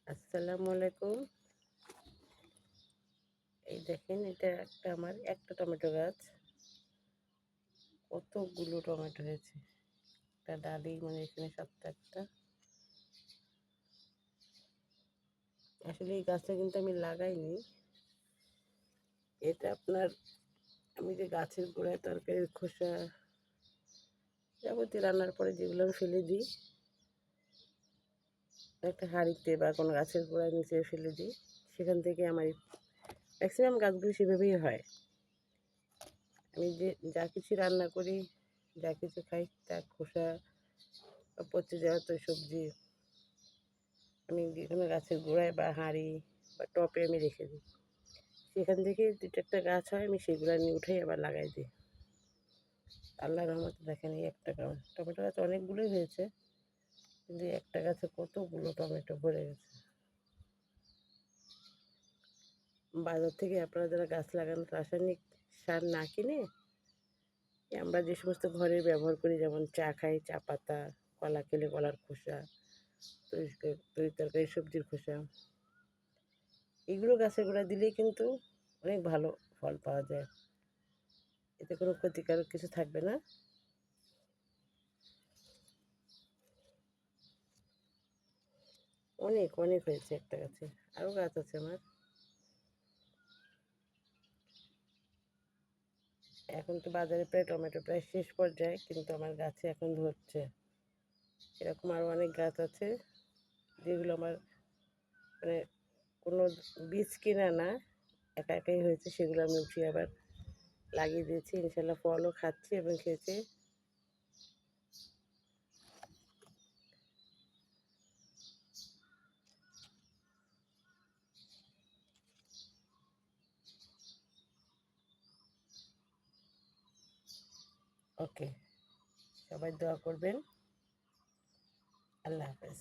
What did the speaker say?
আসসালামু আলাইকুম। এই দেখেন এটা আমার একটা টমেটো গাছ। কতগুলো টমেটো হয়েছে। একটা ডালেই মানে এখানে ৭টা ৮টা। আসলে এই গাছটা কিন্তু আমি লাগাইনি। এটা আমি যে গাছের গোড়ায় তরকারির খোসা যাবতীয় রান্নার পরে যেগুলো আমি ফেলে দিই, একটা হাঁড়িতে বা কোনো গাছের গোড়ায় নিচে ফেলে দিই, সেখান থেকে আমার ম্যাক্সিমাম গাছগুলো সেভাবেই হয়। আমি যা কিছু রান্না করি, যা কিছু খাই তার খোসা বা পচে যাওয়া তো সবজি আমি যেকোনো গাছের গোড়ায় বা হাঁড়ি বা টবে আমি রেখে দিই। সেখান থেকে ২-৪টা গাছ হয়, আমি সেগুলো নিয়ে উঠেই আবার লাগাই দিই। আল্লাহর রহমতে দেখেন এই একটা টমেটো গাছ অনেকগুলোই হয়েছে, কিন্তু এই একটা গাছে কতগুলো টমেটো ভরে গেছে। বাজার থেকে আপনারা যারা গাছ লাগান রাসায়নিক সার না কিনে আমরা যে সমস্ত ঘরে ব্যবহার করি, যেমন চা খাই চা পাতা, কলা খেলে কলার খোসা, তরি তরকারি সবজির খোসা, এগুলো গাছের গোড়ায় দিলেই কিন্তু অনেক ভালো ফল পাওয়া যায়। এতে কোনো ক্ষতিকারক কিছু থাকবে না। অনেক অনেক হয়েছে একটা গাছে, আরও গাছ আছে আমার। এখন তো বাজারে প্রায় টমেটো প্রায় শেষ পর্যায়ে, কিন্তু আমার গাছে এখন ধরছে। এরকম আরও অনেক গাছ আছে যেগুলো আমার মানে কোনো বীজ কেনা না, একা একাই হয়েছে। সেগুলো আমি উঠিয়ে আবার লাগিয়ে দিয়েছি, ইনশাল্লাহ ফলও খাচ্ছি এবং খেয়েছি। ওকে, সবাই দোয়া করবেন। আল্লাহ হাফেজ।